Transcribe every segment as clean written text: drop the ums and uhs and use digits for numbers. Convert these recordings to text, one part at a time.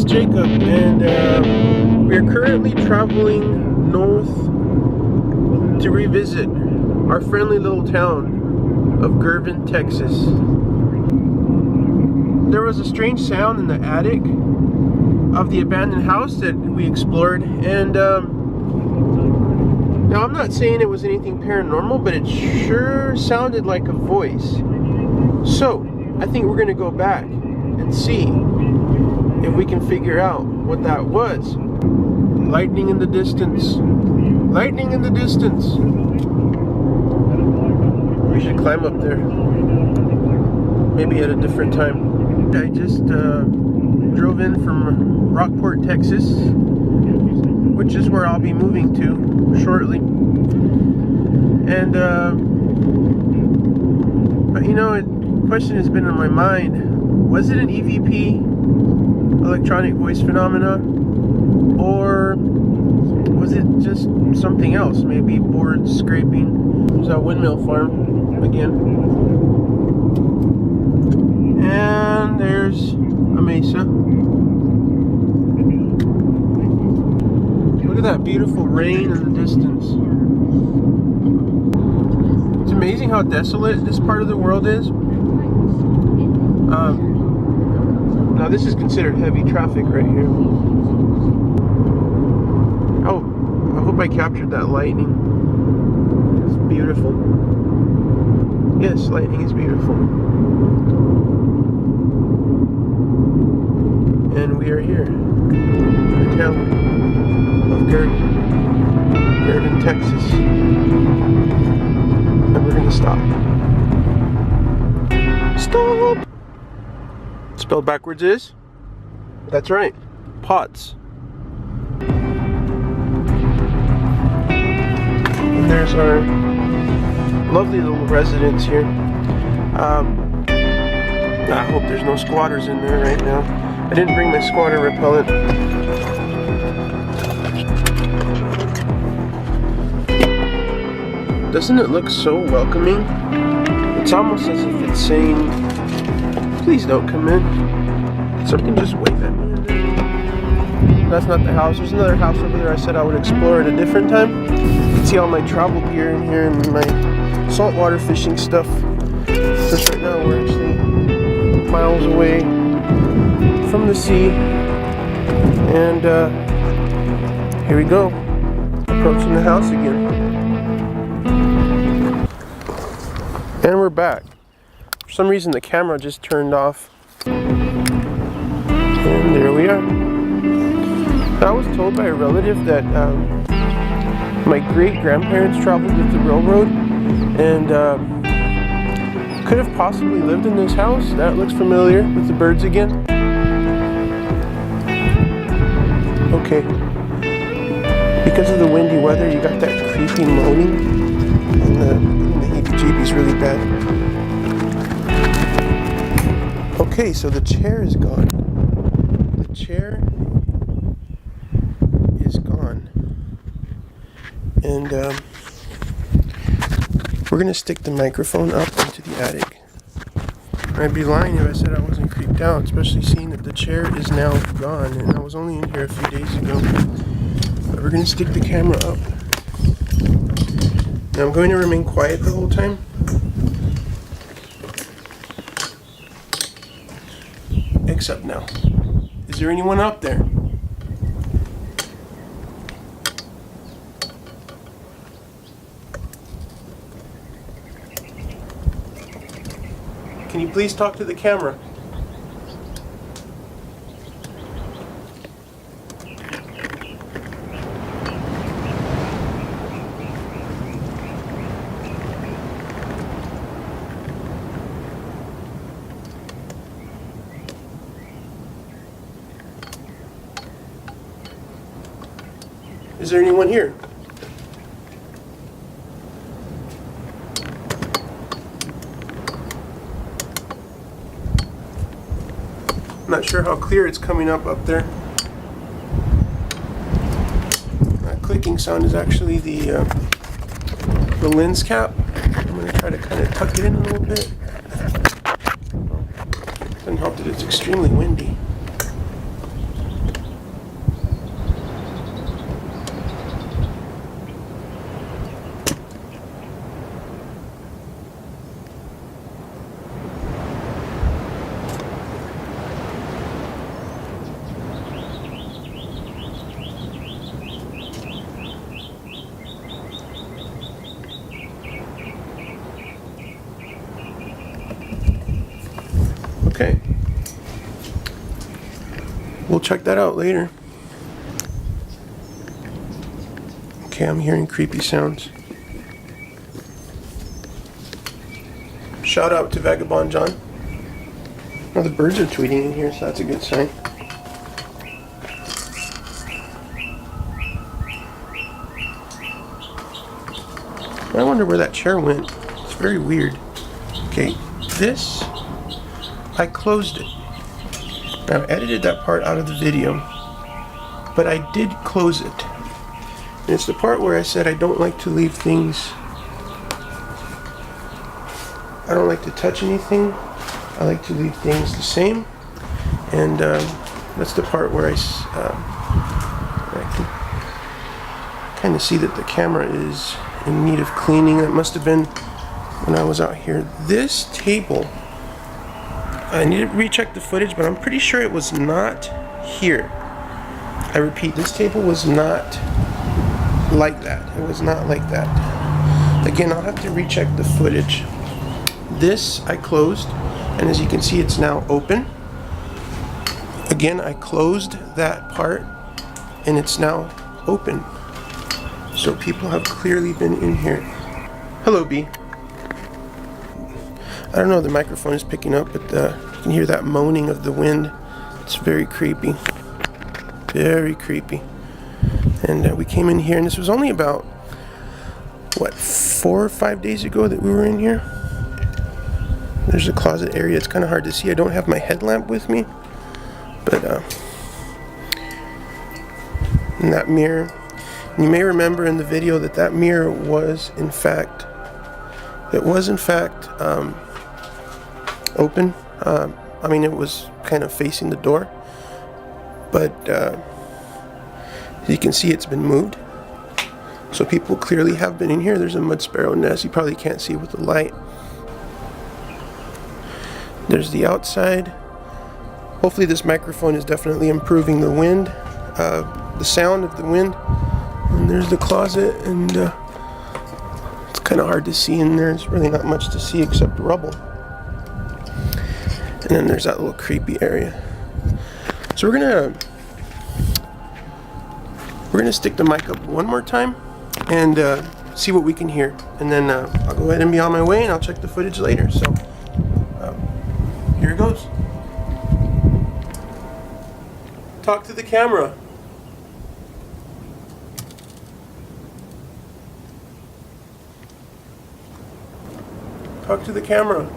it's Jacob, and we are currently traveling north to revisit our friendly little town of Girvin, Texas. There was a strange sound in the attic of the abandoned house that we explored, and now I'm not saying it was anything paranormal, but it sure sounded like a voice. So I think we're gonna go back and see if we can figure out what that was. Lightning in the distance. Lightning in the distance. We should climb up there. Maybe at a different time. I just drove in from Rockport, Texas, which is where I'll be moving to shortly. And you know, a question has been on my mind. Was it an EVP, electronic voice phenomena, or was it just something else? Maybe boards scraping. There's that windmill farm again. And there's a mesa. Look at that beautiful rain in the distance. It's amazing how desolate this part of the world is. Now this is considered heavy traffic right here. Oh, I hope I captured that lightning. It's beautiful. Yes, lightning is beautiful. And we are here in the town of Girvin, Texas. And we're gonna stop. Stop! Spelled backwards is? That's right, pots. And there's our lovely little residence here. I hope there's no squatters in there right now. I didn't bring my squatter repellent. Doesn't it look so welcoming? It's almost as if it's saying, please don't come in. Something just wave at me. That's not the house. There's another house over there I said I would explore at a different time. You can see all my travel gear in here and my saltwater fishing stuff. Because right now we're actually miles away from the sea. And here we go. Approaching the house again. And we're back. For some reason the camera just turned off. And there we are. I was told by a relative that my great-grandparents traveled with the railroad and could have possibly lived in this house. That looks familiar with the birds again. Okay. Because of the windy weather, you got that creepy moaning and the heebie-jeebies really bad. Okay, so the chair is gone. The chair is gone. And we're going to stick the microphone up into the attic. I'd be lying if I said I wasn't creeped out, especially seeing that the chair is now gone. And I was only in here a few days ago. But we're going to stick the camera up. Now I'm going to remain quiet the whole time. Except now. Is there anyone out there? Can you please talk to the camera? Is there anyone here? I'm not sure how clear it's coming up there. That clicking sound is actually the lens cap. I'm going to try to kind of tuck it in a little bit. Doesn't help that it's extremely windy. Okay. We'll check that out later. Okay, I'm hearing creepy sounds. Shout out to Vagabond John. Oh, the birds are tweeting in here, so that's a good sign. I wonder where that chair went. It's very weird. Okay, this, I closed it. Now, I edited that part out of the video, but I did close it. And it's the part where I said I don't like to leave things, I don't like to touch anything. I like to leave things the same. And that's the part where I can kind of see that the camera is in need of cleaning. That must have been when I was out here. This table, I need to recheck the footage, but I'm pretty sure it was not here. I repeat, this table was not like that. It was not like that. Again, I'll have to recheck the footage. This I closed, and as you can see, it's now open. Again, I closed that part, and it's now open. So people have clearly been in here. Hello, B. I don't know if the microphone is picking up, but you can hear that moaning of the wind. It's very creepy. Very creepy. And we came in here, and this was only about, what, 4 or 5 days ago that we were in here. There's a closet area. It's kind of hard to see. I don't have my headlamp with me. But, and that mirror. You may remember in the video that that mirror was, in fact, open. I mean, it was kind of facing the door. But, as you can see, it's been moved. So people clearly have been in here. There's a mud sparrow nest. You probably can't see with the light. There's the outside. Hopefully this microphone is definitely improving the wind, the sound of the wind. And there's the closet, and it's kind of hard to see in there. There's really not much to see except rubble. And then there's that little creepy area. So we're gonna stick the mic up one more time and see what we can hear. And then I'll go ahead and be on my way, and I'll check the footage later. So here it goes. Talk to the camera. Talk to the camera.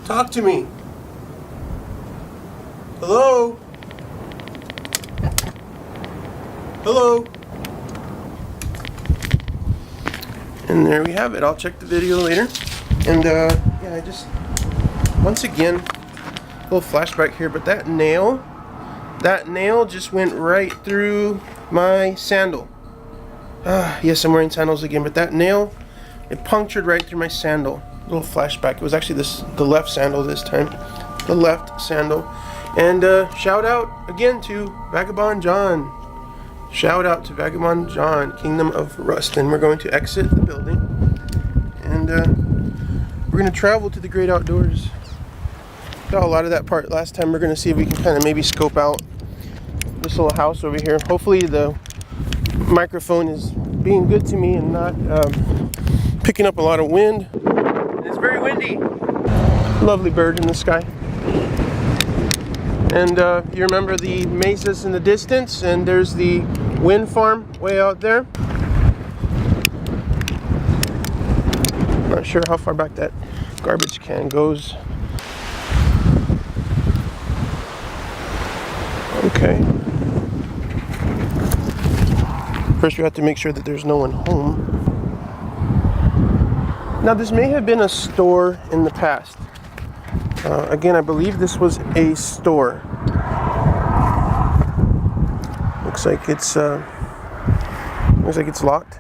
Talk to me. Hello? Hello? And there we have it. I'll check the video later. And yeah, I just, once again, a little flashback here, but that nail just went right through my sandal. Yes, I'm wearing sandals again, but that nail, it punctured right through my sandal. A little flashback. It was actually the left sandal this time. The left sandal. And shout out again to Vagabond John. Shout out to Vagabond John, Kingdom of Rust. And we're going to exit the building. And we're going to travel to the great outdoors. Saw a lot of that part last time. We're going to see if we can kind of maybe scope out this little house over here. Hopefully the microphone is being good to me and not picking up a lot of wind. It's very windy. Lovely bird in the sky. And you remember the mesas in the distance, and there's the wind farm way out there. Not sure how far back that garbage can goes. Okay. First we have to make sure that there's no one home. Now this may have been a store in the past. Again, I believe this was a store. Looks like it's locked.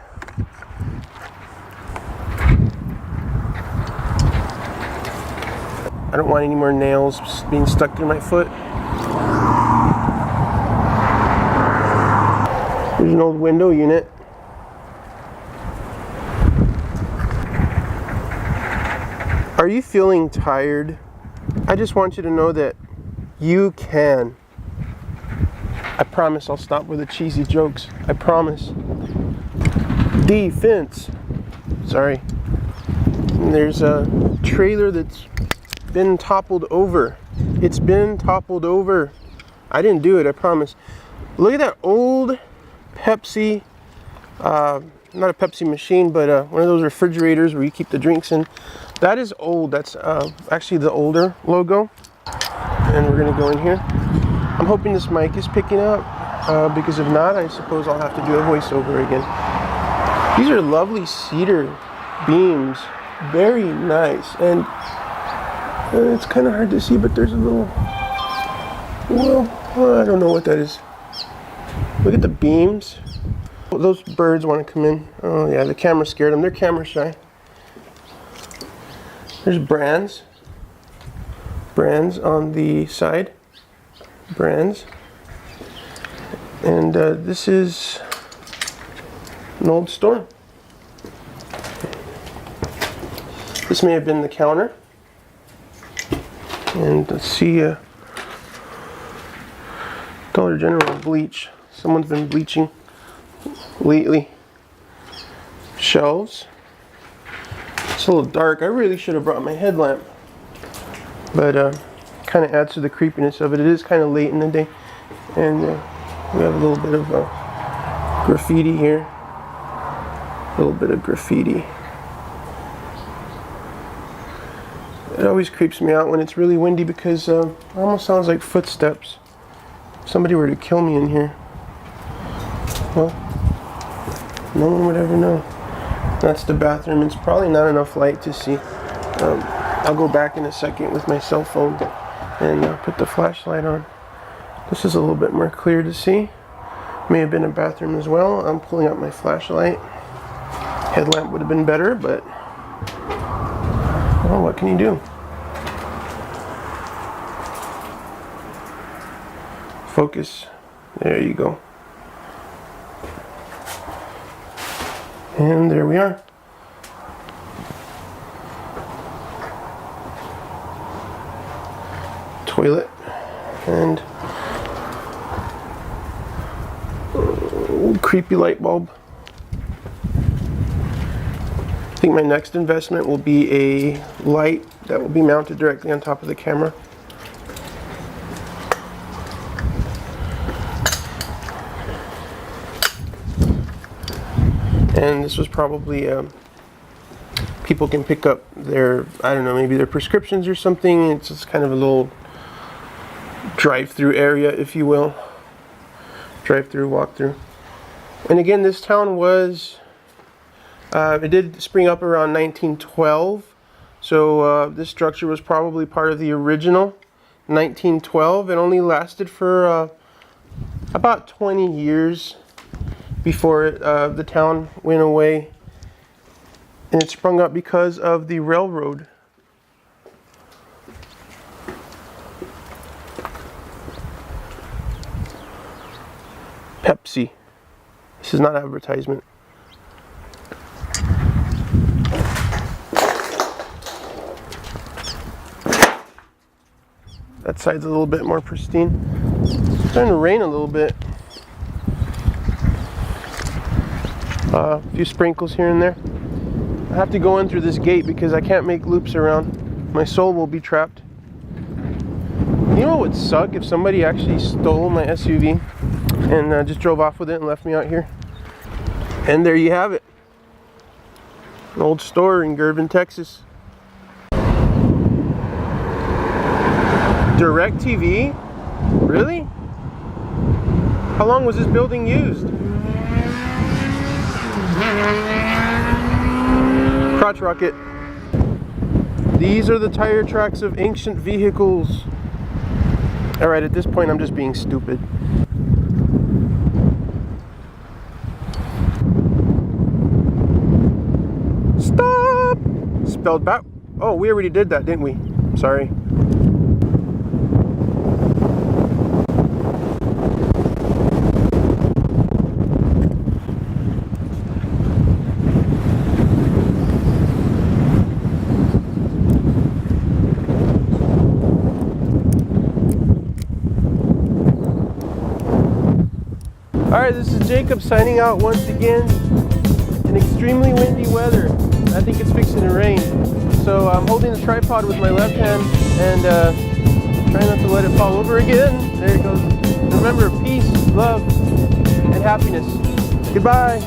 I don't want any more nails being stuck through my foot. There's an old window unit. Are you feeling tired? I just want you to know that you can. I promise I'll stop with the cheesy jokes. I promise. Defense. Sorry. And there's a trailer that's been toppled over. It's been toppled over. I didn't do it, I promise. Look at that old Pepsi, not a Pepsi machine, but one of those refrigerators where you keep the drinks in. That is old. That's actually the older logo. And we're gonna go in here. I'm hoping this mic is picking up, because if not, I suppose I'll have to do a voiceover again. These are lovely cedar beams, very nice, and it's kind of hard to see, but there's a little, well, I don't know what that is. Look at the beams. Those birds want to come in. Oh yeah, the camera scared them. They're camera shy. There's brands on the side, brands, and this is an old store. This may have been the counter. And let's see, Dollar General bleach. Someone's been bleaching lately. Shelves. It's a little dark. I really should have brought my headlamp, but kind of adds to the creepiness of it. It is kind of late in the day, and we have a little bit of graffiti here. A little bit of graffiti. It always creeps me out when it's really windy because it almost sounds like footsteps. If somebody were to kill me in here, well, no one would ever know. That's the bathroom. It's probably not enough light to see. I'll go back in a second with my cell phone and put the flashlight on. This is a little bit more clear to see. May have been a bathroom as well. I'm pulling out my flashlight. Headlamp would have been better, but well, what can you do? Focus. There you go. And there we are. Toilet. And old creepy light bulb. I think my next investment will be a light that will be mounted directly on top of the camera. And this was probably, people can pick up their, I don't know, maybe their prescriptions or something. It's just kind of a little drive-through area, if you will. Drive-through, walk-through. And again, this town was, it did spring up around 1912. So this structure was probably part of the original 1912. It only lasted for about 20 years before the town went away, and it sprung up because of the railroad. Pepsi. This is not advertisement. That side's a little bit more pristine. It's starting to rain a little bit. A few sprinkles here and there. I have to go in through this gate because I can't make loops around. My soul will be trapped. You know what would suck? If somebody actually stole my SUV and just drove off with it and left me out here. And there you have it. An old store in Girvin, Texas. DirecTV? Really? How long was this building used? Crotch rocket. These are the tire tracks of ancient vehicles. Alright, at this point I'm just being stupid. seatbelt back. Oh, we already did that, didn't we? Sorry. Alright, this is Jacob signing out once again in extremely windy weather. I think it's fixing to rain. So I'm holding the tripod with my left hand and trying not to let it fall over again. There it goes. Remember, peace, love, and happiness. Goodbye.